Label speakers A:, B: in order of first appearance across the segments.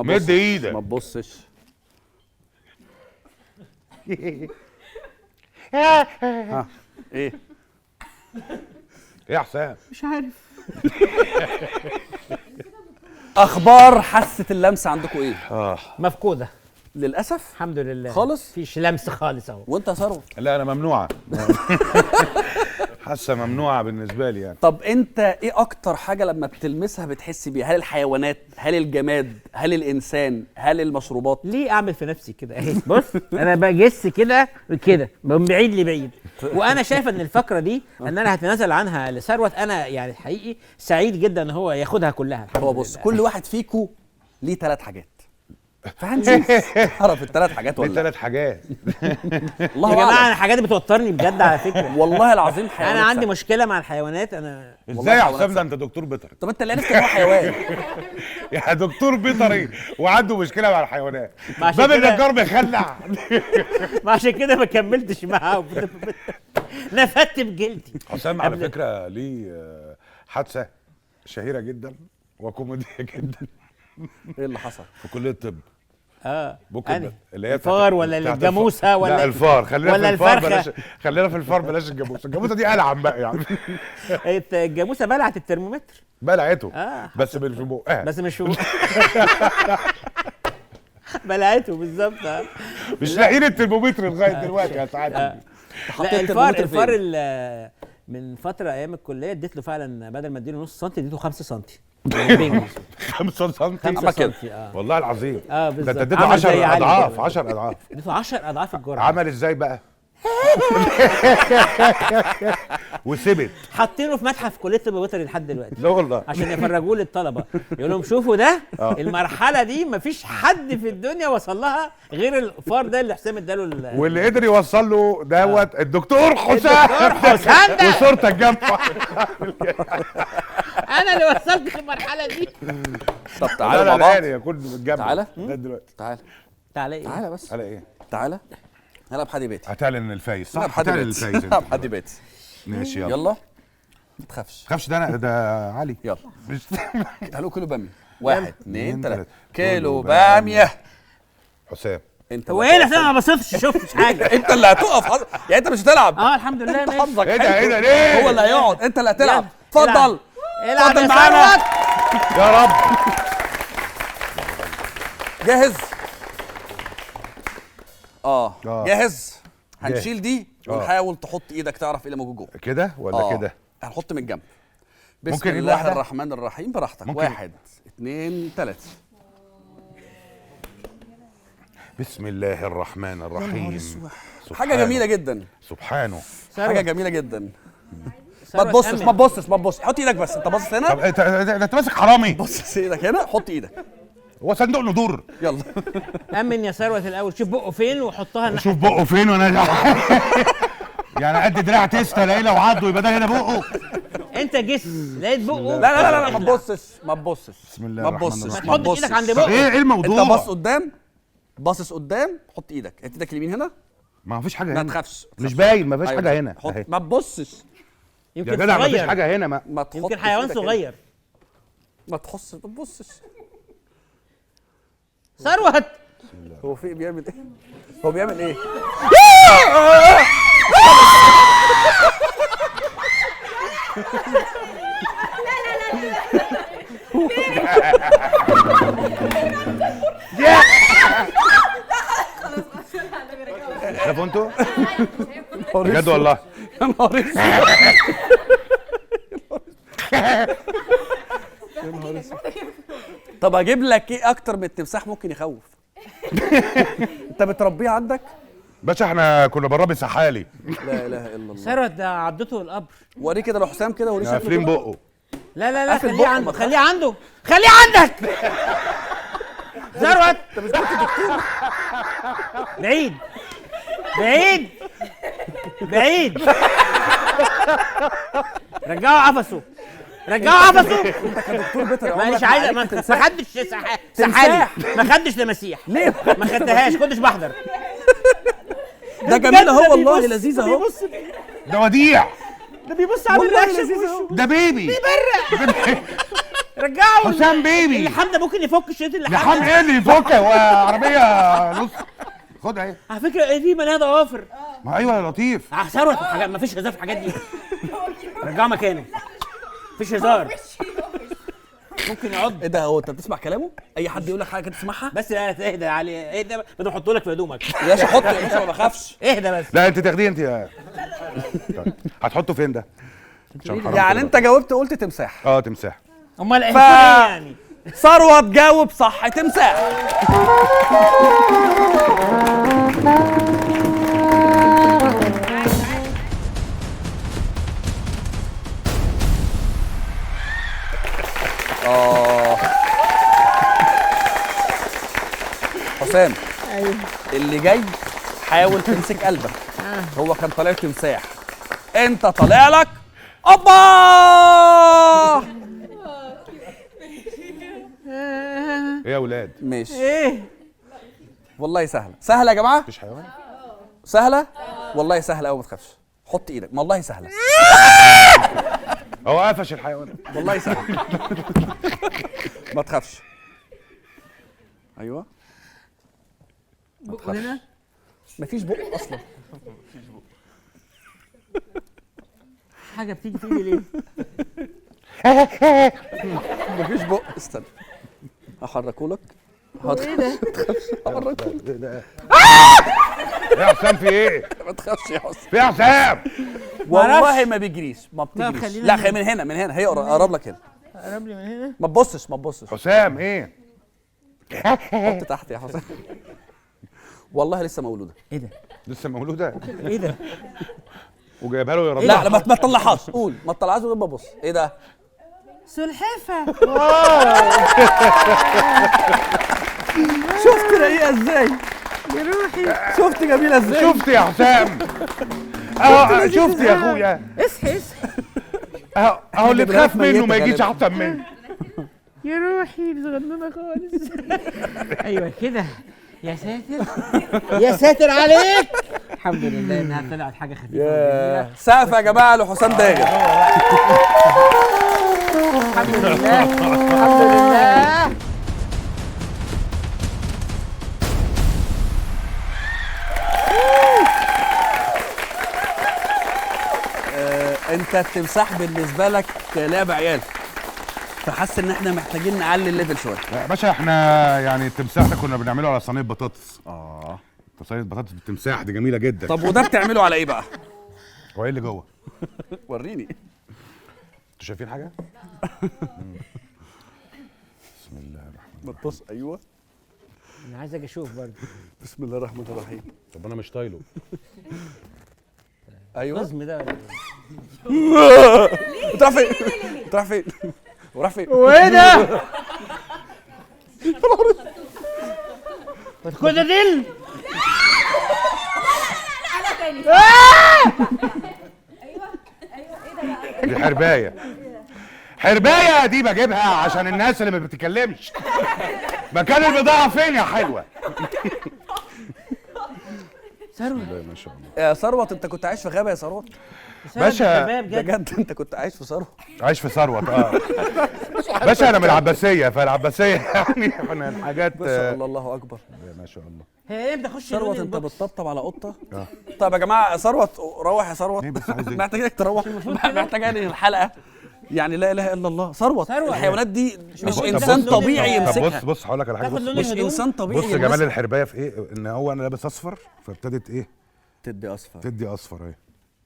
A: مد ايدك.
B: ما تبصش.
A: ها
B: ايه
A: ايه يا حسام؟
B: مش عارف. اخبار حاسه اللمس عندكم ايه؟
C: مفقوده
B: للاسف.
C: الحمد لله
B: خالص؟
C: مفيش لمس خالص اهو.
B: وانت يا ثروت؟
A: لا انا ممنوعه. حاسه ممنوعه بالنسبه لي يعني.
B: طب انت ايه اكتر حاجه لما بتلمسها بتحس بيها؟ هل الحيوانات، هل الجماد، هل الانسان، هل المشروبات؟
C: ليه اعمل في نفسي كده اهي؟ بص انا بجس كده كده من بعيد لبعيد، وانا شايف ان الفقره دي ان انا هتنازل عنها لثروت. انا يعني الحقيقي سعيد جدا ان هو ياخدها كلها.
B: هو بص كل واحد فيكم ليه 3 حاجات، فهنشوف تعرف ال3 حاجات
A: دي
B: ولا
A: 3 حاجات.
B: الله
C: يا جماعه
B: اعلم.
C: انا الحاجات دي بتوترني بجد على فكره.
B: والله العظيم حيوانات
C: انا عندي
B: فعلا.
C: مشكله مع الحيوانات. انا
A: ازاي يا حسام؟ ده انت دكتور بيطري.
B: طب انت اللي عرفت ان هو حيوان.
A: يا دكتور بيطري وعنده مشكله مع الحيوانات.
C: ما عشان
A: باب
C: كده-
A: النجار بيخلع.
C: ما عشان كده ما كملتش معاه. نفدت بجلدي.
A: حسام على فكره ليه حادثه شهيره جدا وكوميديه جدا
B: ايه اللي حصل؟
A: في كليه الطب. ممكن
C: أنهي؟
A: اللي هي
C: الفار ولا
A: بتاعت
C: الجاموسه ولا
A: لا الفار. خلينا
C: ولا
A: في الفار
C: الفرخة؟
A: بلاش. خلينا في الفار بلاش الجاموسه. الجاموسه دي ألعن بقى يعني.
C: الجاموسه بلعت الترمومتر
A: بلعته
C: بس
A: مش في بقها.
C: بس مش في بلعته بالظبط.
A: مش لاقيين الترمومتر لغايه دلوقتي يا سعاده.
C: لا الفار من فتره ايام الكليه اديت له فعلا بدل ما اديله نص سنتي اديته 5 سنتي.
A: 5 سم.
C: 5
B: كده.
C: سنتي
A: والله العظيم. ده
C: بالظبط.
A: انت اديته
C: عمل
A: 10
C: زي علي
A: اضعاف
C: كده.
A: 10 اضعاف.
C: اديته 10 اضعاف الجرعه.
A: عمل ازاي بقى؟ وثبت.
C: حاطينه في متحف كليه الطب البيطري لحد دلوقتي
A: لا والله.
C: عشان يفرجوه للطلبه، يقول لهم شوفوا ده المرحله دي مفيش حد في الدنيا وصل لها غير الفار ده اللي حسام اداله
A: واللي قدر يوصل له دوت الدكتور حسام.
C: الدكتور حسام ده.
A: وصورتك جنبه.
C: انا اللي وصلت للمرحله دي.
B: طب
A: لا
B: تعالى
A: لا
B: مع بعض.
A: لا يكون متجمع.
B: تعالى.
A: ده دلوقتي.
B: تعالى
C: تعالى ايه؟
B: تعالى بس.
A: على ايه؟
B: تعالى. هلا بحدي بيتي.
A: هتعلن الفايز صح؟
B: هلا بحدي
A: هتعلن
B: بيتي.
A: الفايز
B: هلا
A: انت.
B: بحدي بيتي.
A: ماشي يلا.
B: يلا ما تخافش.
A: تخافش ده انا ده علي.
B: يلا.
A: مش
B: هلو كيلو باميه. 1 2 3
A: 3.
B: كيلو باميه.
A: حسام.
B: انت
C: هو ايه اللي حسام ما بصيتش شفتش حاجه؟
B: انت اللي هتقف يعني انت مش هتلعب.
C: الحمد لله ماشي.
B: حظك
A: ايه ده
B: حلو.
A: ايه ده ليه؟
B: هو اللي هيقعد، انت اللي هتلعب.
C: يلا.
B: اتفضل.
C: العب
B: اتفضل
C: يا
B: معانا.
C: ثروت.
A: يا رب.
B: جاهز؟
A: آه.
B: جاهز؟ هنشيل دي ونحاول تحط ايدك تعرف ايه اللي موجود جوه.
A: كده ولا كده؟
B: هنحط من الجنب. بسم
A: ممكن
B: الله
A: واحدة؟
B: الرحمن الرحيم. براحتك.
A: ممكن.
B: 1 2 3.
A: بسم الله الرحمن الرحيم.
B: حاجه جميله جدا.
A: سبحانه.
B: حاجه جميله جدا. ما
C: ثروت
B: تبصش
C: أمن.
B: ما تبصش ما تبصش. حط ايدك بس. انت باصص
A: طب
B: هنا.
A: انت ماسك حرامي.
B: بص ايدك هنا. حط ايدك.
A: هو صندوق ندور.
B: يلا.
C: امن يا ثروت الاول، شوف بقه فين وحطها الناحيه.
A: شوف بقه فين وانا يعني قد دراع تيستا الاقي لو عضه يبقى ده هنا بقه.
C: انت جس لقيت بقه.
B: لا لا لا لا ما تبصش ما تبصش.
A: بسم الله
B: ما
A: الرحمن
B: تبصش
A: الرحيم.
C: ما تحطش ايدك عند
A: طب
C: بقه.
A: ايه الموضوع؟
B: انت باص قدام. باصص قدام. حط ايدك. ايدك اليمين هنا.
A: ما فيش حاجه
B: ما
A: هنا.
B: تخافش.
A: مش باين ما فيش
B: أيوة.
A: حاجه هنا.
B: حط.
A: أهي.
B: ما تبصش.
A: يا
C: يمكن
A: جدع ما فيش
C: صغير.
A: حاجه هنا.
B: ما تحطش
C: يمكن حيوان
B: إيدك هنا.
C: صغير.
B: ما تحصش ما تبصش.
C: ثروت
B: هو في بيعمل ايه؟ هو بيعمل ايه؟
A: شافوا انتوا؟ بجد والله.
B: يا نهار اسود. يا نهار اسود. طب اجيب لك ايه اكتر من التمساح ممكن يخوف؟ انت بتربيه عندك؟
A: باشا احنا كنا بربي سحالي.
B: لا اله الا الله.
C: ثروت ده عضته القبر.
B: وريه كده لحسام كده وريه
A: قافلين
B: شكله كده.
A: بقه.
C: لا لا لا
B: قافل
C: خليه
B: بقه،
C: عنده
B: ما
C: خليه عنده خليه عندك. ثروت
B: انت مش دكتور دكتور.
C: بعيد بعيد بعيد. رجعوا قفصه رجعوا قفصه.
B: انت كدكتور بيطري
C: مانيش عايز ما خدش سحالي ما خدش تماسيح.
B: ليه؟
C: ما خدتهاش كنتش بحضر.
B: ده جميل اهو والله لذيذ اهو.
A: ده وديع.
C: ده بيبص على
B: والله
C: الرياكشن
B: لذيذ
C: في
B: اهو.
C: وشه.
A: ده بيبي.
C: رجعوا
A: حسام بيبي.
C: اللحام ده ممكن يفك الشريط اللحام
A: لحام ايه اللي يفك؟ هو عربيه نص. خدها اهي.
C: على فكره دي مليانه ضوافر.
A: ما ايوه يا لطيف.
C: ثروت حاجات ما فيش هزار في الحاجات دي. رجعوا مكانه مفيش هزار. ممكن يعض.
B: ايه ده؟ هو انت بتسمع كلامه؟ اي حد يقول لك حاجه كده تسمعها؟
C: بس اهدى يا علي، اهدى بدنا نحطه لك في هدومك.
B: يا باشا حط يا باشا، ما بخافش.
C: اهدى بس.
A: لا انت تاخديه انت طيب. هتحطه فين ده؟ عشان حرام
B: يعني
A: كده
B: انت جاوبت قلت تمساح.
A: تمساح.
C: امال ايه يعني؟
B: ثروت جاوب صح، تمساح. حسام،
C: ايوه
B: اللي جاي حاول تمسك قلبك. هو كان طالع تمساح، انت طالع لك اوبا.
A: ايه يا اولاد؟
B: ماشي
C: ايه
B: والله سهله سهله يا جماعه،
A: مفيش حيوان؟
B: سهله والله سهله قوي، ما تخافش. حط ايدك، والله سهله
A: هو قفش الحيوان.
B: والله سهله ما تخافش. ايوه
C: بقوا هنا
B: مفيش بق اصلا.
C: حاجه بتيجي في ايدي ليه؟
B: مفيش بق، استنى هحركه لك.
C: ايه ده؟
B: هحركه لك.
A: ايه يا حسام؟ في ايه؟
B: ما تخافش يا حسن،
A: في يا حسام؟
B: والله ما بيجريش، ما
C: لا،
B: بتجريش.
C: خلينا
B: لا
C: هنا.
B: من هنا، من هنا هي قرب لك هنا.
C: قرب لي من هنا.
B: ما تبصش ما تبصش.
A: حسام ايه؟
B: حط تحت يا حسن. والله لسه مولوده.
C: ايه ده؟
A: لسه مولوده؟
C: ايه ده؟
A: وجايبها له يا رب.
B: لا لا، ما تطلعهاش، قول ما تطلعهاش غير ما تبص. ايه ده؟
C: سلحفه.
B: شفت رقيقه ازاي؟
C: يا روحي
B: شفت جميله ازاي؟
A: شفت يا حسام؟ اهو شفت يا اخويا؟
C: اصحي اصحي
A: اهو اللي تخاف
B: ميتة
A: منه ما يجيش
B: غالباً.
A: احسن منه.
C: يا روحي صغننه خالص. ايوه كده. يا ساتر يا ساتر عليك. الحمد لله انها طلعت حاجه خفيفه وجميله.
B: سقف يا جماعه لحسام داغر.
C: الحمد لله الحمد لله.
B: انت التمساح بالنسبه لك لعب عيال، فحس ان احنا محتاجين نعلي الليفل شويه.
A: يا باشا احنا يعني التمساح ده كنا بنعمله على صينيه بطاطس. صينيه بطاطس بالتمساح دي جميله جدا.
B: طب وده بتعمله على ايه بقى؟
A: هو ايه اللي جوه؟
B: وريني.
A: انتوا شايفين حاجه؟ بسم الله الرحمن
B: ما تبص. ايوه
C: انا عايز اجي اشوف برضه.
B: بسم الله الرحمن الرحيم.
A: طب انا مش طايله.
B: ايوه
C: نظم ده ولا
B: انت رايح فين؟ انت رايح فين؟ وراح فين؟
C: وايه ده؟ كنت دل.
A: دي حربايه. حربايه دي بجيبها عشان الناس اللي ما بتتكلمش. مكان البضاعه فين يا حلوه؟
C: ثروت
A: ما شاء الله.
B: يا ثروت، انت كنت عايش في غابه يا ثروت؟
A: باشا
B: بجد انت كنت عايش في ثروت؟
A: عايش في ثروت. باشا انا من العباسيه، فالعباسيه يعني من الحاجات.
B: ما شاء الله، الله اكبر.
A: ما شاء الله.
C: هي امتى اخش
B: ثروت
C: اللون
B: انت
C: البوكس؟
B: بتطبطب على قطه؟ طب يا جماعه ثروت روح يا ثروت.
A: ليه بس عايز ايه؟
B: محتاجك تروح، محتاجين الحلقه يعني. لا اله الا الله. ثروت الحيوانات دي مش
C: طب
B: انسان
C: بص-
B: طبيعي
C: طب
A: طب
B: يمسكها.
A: بص هقول لك على حاجه.
C: تاخد
A: بص
C: لون
B: مش
C: الهدوم؟
B: انسان طبيعي
A: بص جمال
B: يمسكها.
A: الحربايه في ايه؟ ان هو انا لابس اصفر فابتدت ايه؟
B: تدي اصفر.
A: تدي اصفر اهي.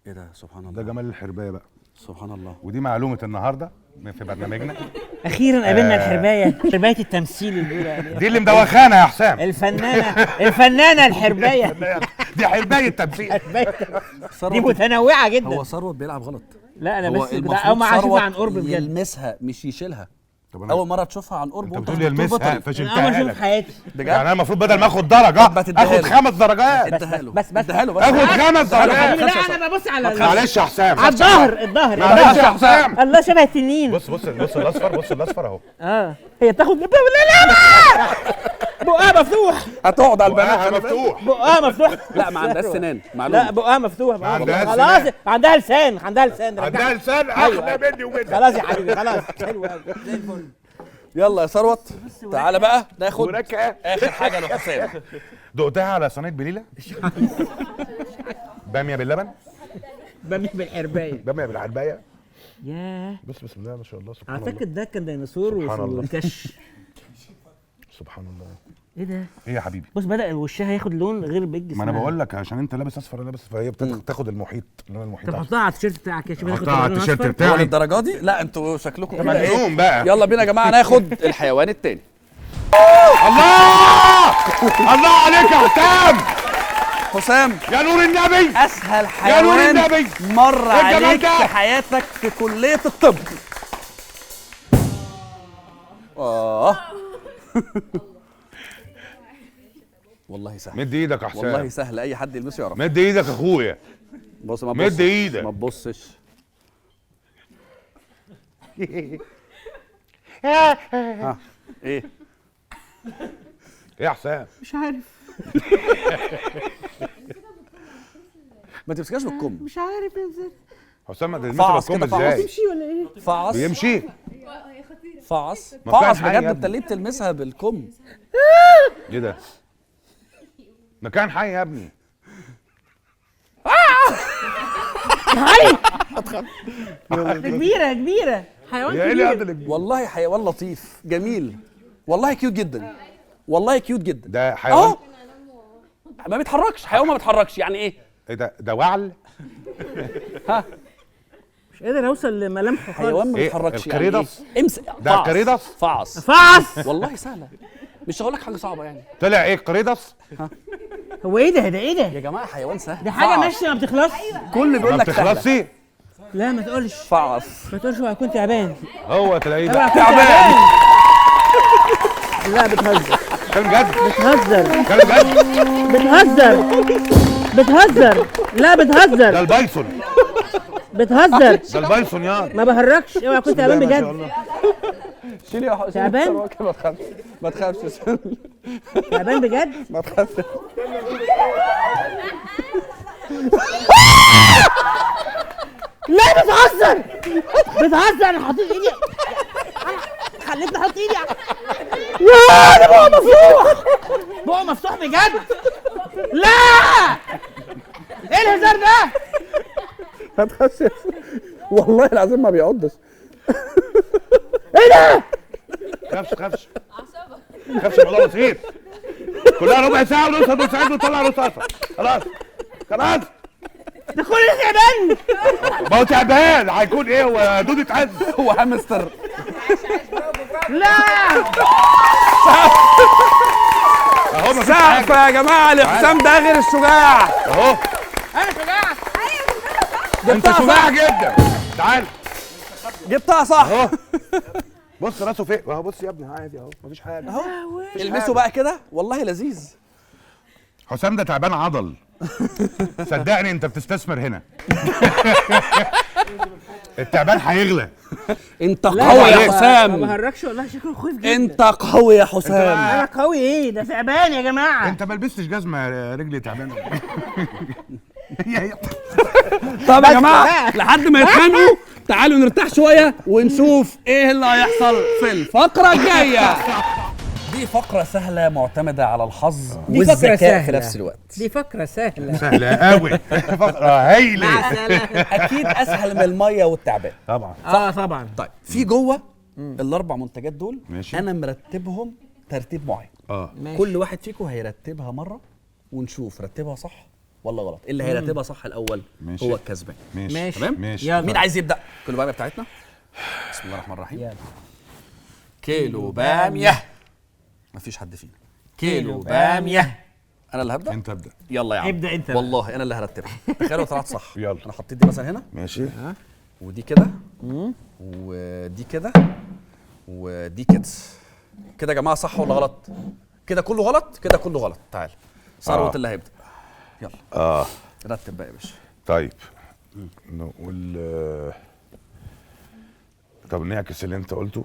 B: ايه ده؟ سبحان
A: ده
B: الله،
A: جمال الحربايه بقى.
B: سبحان الله.
A: ودي معلومه النهارده في برنامجنا.
C: اخيرا قابلنا الحربايه، حربايه التمثيل اللي بيقولوا عليها.
A: دي اللي مدوخانا يا حسام.
C: الفنانه الحربايه.
A: دي حربايه تمثيل.
C: دي متنوعه جدا.
B: هو ثروت بيلعب غلط.
C: لا انا
B: هو
C: بس
B: المفروض
C: او ما اشوفها
B: ثروت
C: عن قرب بجد.
B: يلمسها مش يشيلها.
A: طب
B: اول مره تشوفها عن قرب
A: انت
B: وانت
A: بتقول
B: دكتور
A: يلمسها
B: بيطري.
C: انا اول
A: فشلتها
C: مره اشوف
A: لك.
C: في حياتي.
B: بجد
A: يعني انا المفروض بدل ما اخد درجه
B: طب ما تديها
A: اخد
B: له.
A: 5 درجات.
B: اديها له
C: بس
B: اديها له بس.
A: اخد 5 درجات.
C: لا انا ببص على
A: معلش يا حسام.
C: على الظهر
A: معلش يا حسام.
C: الله شبه التنين.
A: بص الاصفر. بص الاصفر اهو.
C: هي بتاخد لا لا بقها مفتوح.
B: هتقعد على
A: بقها
B: البنات.
A: مفتوح.
C: بقها مفتوح.
B: لا ما عندهاش سنان، معلومه.
C: لا بقها مفتوح.
A: ما عندهاش
C: خلاص
A: سنان.
C: عندها لسان. عندها لسان.
A: عندها لسان احلى مني ومنك.
C: خلاص يا حبيبي خلاص. حلو قوي زي الفل.
B: يلا يا ثروت تعالى بقى ناخد
A: وركة
B: اخر حاجه لحسام.
A: دقتها على صينيه بليله؟ باميه باللبن؟
C: باميه بالحربايه.
A: باميه بالعربايه؟
C: ياه،
A: بسم الله ما شاء الله سبحان الله.
C: اعتقد ده كان ديناصور
A: سبحان الله.
C: والكش.
A: سبحان الله.
C: ايه ده؟
A: ايه يا حبيبي؟
C: بص بدأ وشها ياخد لون غير بيج.
A: ما انا بقول لك عشان انت لابس اصفر انا لابس اصفر، هي بتاخد المحيط، لون المحيط.
C: طب حطها على التيشيرت بتاعك يا شباب.
A: حطها على التيشيرت
B: هو
A: بتاعي.
B: للدرجه دي؟ لا انتوا شكلكم كده ايه.
A: مجنون بقى.
B: يلا بينا يا جماعه ناخد الحيوان التاني.
A: الله الله عليك يا حسام،
B: حسام
A: يا نور النبي.
B: اسهل
A: يا نور
B: حيوان
A: النبي.
B: مر
A: إيه الجمال
B: عليك
A: ده؟
B: في حياتك في كليه الطب. والله سهل.
A: مد ايدك يا حسام.
B: والله سهل، اي حد يلمسه يعرف.
A: مد ايدك يا اخويا.
B: بص ما
A: مد
B: تبصش.
A: إيدك.
B: ما تبصش. ها ايه؟
A: ايه يا حسام؟
C: مش عارف.
B: ما تمسكهاش بالكم.
C: مش عارف ازاي.
A: حسام ما
B: فعص
A: تلمسه
B: كده،
A: بالكم
B: فعص.
A: ازاي؟
C: يمشي ولا ايه؟
B: فعص
A: بيمشي.
B: فعص
A: ما كان
B: فعص
A: حي يا
B: بجد.
A: ابني.
B: انت ليه بتلمسها بالكم؟
A: ايه ده؟ مكان حي يا ابني.
C: كبيرة كبيرة، حيوان
A: يا ايه
C: كبير.
A: اللي
B: والله حيوان لطيف جميل، والله كيوت جدا، والله كيوت جدا.
A: ده حيوان؟
B: اهو ما بيتحركش، حيوان ما بيتحركش. يعني ايه؟
A: ايه ده وعل؟
C: مش قادر اوصل لملامحه خالص.
B: حيوان ما
A: إيه؟
B: بيتحركش.
A: القريدس؟
B: يعني إيه؟ امسك
A: ده
B: فعص.
A: القريدس؟
B: فعص
C: فعص.
B: والله سهله، مش هقول لك حاجه صعبه يعني.
A: طلع ايه قريدس؟
C: هو ايه ده؟ ده ايه ده؟
B: يا جماعه حيوان سهل.
C: دي حاجة
B: فعص.
C: ماشية ما بتخلصش.
B: كل بيقول
A: ما
B: لك سهله.
A: بتخلصش.
C: لا ما تقولش،
B: فعص.
C: ما تقولش اوعى كنت تعبان.
A: هو تلاقيه
C: اوعى
A: ده
C: كنت
B: تعبان.
C: لا بتهزر،
A: كان جد.
C: بتهزر،
A: كان جد.
C: بتهزر، بتهزر، لا
A: ده
C: بتهزر،
A: البايثون.
C: بتهزر.
A: ده البايثون يا
C: ما بهرجش، اوعى كنت تعبان
A: ما شاء
C: بجد.
A: الله.
B: شيل يا حسين.
C: تعبان؟
B: ما تخافش ما تخافش.
C: تعبان بجد.
B: ما تخافش.
C: لا بتهزر، بتهزر. انا حطيت ايدي، أنا خليتني احط ايدي يا ده بقى مفتوح، بقى مفتوح بجد. لا ايه الهزار ده؟
B: ما تخافش والله العظيم ما بيعضش.
C: ايه ده؟
A: خافش الموضوع بسيط. كلها ربع ساعة ونوصل بورسعيد ونطلع رصاصة. خلاص خلاص.
C: ده كل ده تعبان.
A: ما هو تعبان هيكون ايه؟ هو دودة عز.
B: هو هامستر.
C: لا
A: اهو مفيش
B: سقف
A: حاجة.
B: يا جماعه لحسام ده غير الشجاع.
A: اهو
C: انا شجاع.
A: انت شجاع جدا. تعال
B: جبتها صح.
A: اهو. بص راسه فين اهو. بص يا ابني عادي اهو مفيش حاجة.
B: اهو المسوا بقى كده والله لذيذ.
A: حسام ده تعبان عضل. صدقني انت بتستثمر هنا. التعبان هيغلى.
B: انت
C: لا
B: قوي يا
C: ما
B: حسام.
C: بهرجش والله، شكله خفيف جدا.
B: انت قوي يا حسام.
C: انا قوي ايه؟ ده تعبان يا جماعه.
A: انت ما لبستش جزمة رجلي تعبان.
B: طب يا جماعه لحد ما يتخانقوا تعالوا نرتاح شويه ونشوف ايه اللي هيحصل في الفقره الجايه. دي فقره سهله معتمده على الحظ
C: دي فقرة
B: والذكاء في
C: سهلة.
B: نفس الوقت.
C: دي فكره سهله.
A: سهلة قوي. فقرة هايلة.
B: اكيد اسهل من الميه والتعبان.
A: طبعا.
C: طبعا.
B: طيب في جوه الاربع منتجات دول
A: ماشي.
B: انا مرتبهم ترتيب معين.
C: ماشي.
B: كل واحد فيكم هيرتبها مره ونشوف رتبها صح ولا غلط. اللي هيرتبها صح الاول
A: ماشي.
B: هو الكسبان.
C: ماشي.
B: تمام؟
A: ماشي.
C: يلا.
B: مين عايز يبدا؟ كل باميه بتاعتنا. بسم الله الرحمن الرحيم.
C: يلا.
B: كيلو باميه. مفيش حد فينا. كيلو باميه. انا اللي هبدا.
A: انت ابدأ.
B: يلا يا عم.
C: ابدأ انت بقى.
B: والله انا اللي هرتبها. تخيلوا طلعت صح.
A: يلا.
B: انا حطيت دي مثلا هنا
A: ماشي.
B: ودي كده ودي كده ودي كده. كده يا جماعه صح ولا غلط؟ كده كله غلط. كده كله غلط. تعال ثروت اللي هيبدا. يلا رتب بقى يا باشا.
A: طيب نقول طب نعكس اللي انت قلته.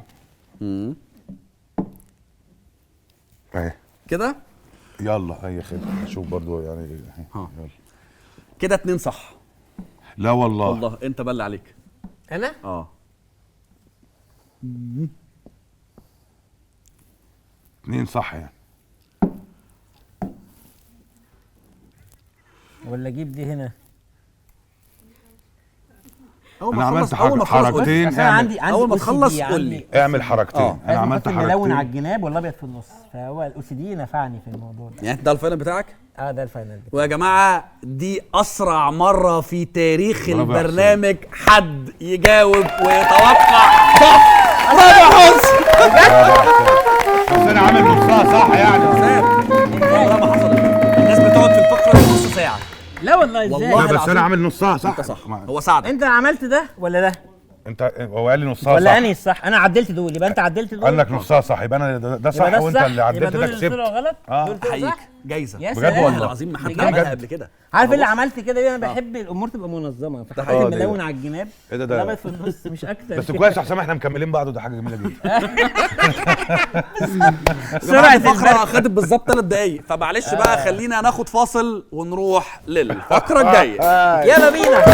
A: اهي
B: كده
A: يلا هي خدمة. شوف برضو يعني
B: ها.
A: يلا.
B: كده 2 صح.
A: لا والله.
B: والله انت بل عليك.
C: انا
B: اه
A: 2 صح يعني.
C: ولا اجيب دي هنا؟
A: انا عملت حركتين.
C: بس انا عندي
B: اول ما تخلص
C: OCD،
B: قول لي.
A: اعمل حركتين. انا عملت
C: الملون
A: حركتين.
C: على الجناب والابيض في النص، فهو الاو سي دي نفعني في الموضوع ده.
B: يعني انت ده الفاينل بتاعك؟
C: ده الفاينل بتاعي.
B: ويا جماعه دي اسرع مره في تاريخ
A: برافو يا
B: البرنامج حد يجاوب ويتوقع صح. برافو يا حسن.
A: بس انا عامل نصها صح يعني.
B: والله ما حصلت. الناس بتقعد في الفقره دي نص ساعه.
C: لا والله ازاي؟
B: والله
A: لا بس انا عامل نصها صح.
B: انت صح. هو ساعدك.
C: انت عملت ده ولا ده؟
A: انت هو قال لي نصها
C: ولا
A: صح.
C: انهي الصح؟ انا عدلت دول، يبقى انت عدلت دول.
A: قال لك نصها صح، يبقى انا ده صح وانت اللي عدلت ده
C: دول
A: كسبت.
C: طلعوا غلط. دول طلعوا
B: احييك
C: صح.
B: جايزه
C: يا
A: بجد
C: سلام.
A: والله
B: العظيم ما حد
C: بجد؟
B: عملها قبل كده.
C: عارف اللي عملت كده ليه؟ انا بحب الامور تبقى منظمه، فحطيت
A: حقيقي.
C: الملون على الجناب
A: ايه ده
C: والابيض في النص مش اكتر.
A: بس كويس يا حسام احنا مكملين بعض وده حاجه جميله جدا.
C: سرعه
B: الفقره خدت بالظبط 3 دقايق، فمعلش بقى خلينا ناخد فاصل ونروح للفقره الجايه.
C: يلا بينا.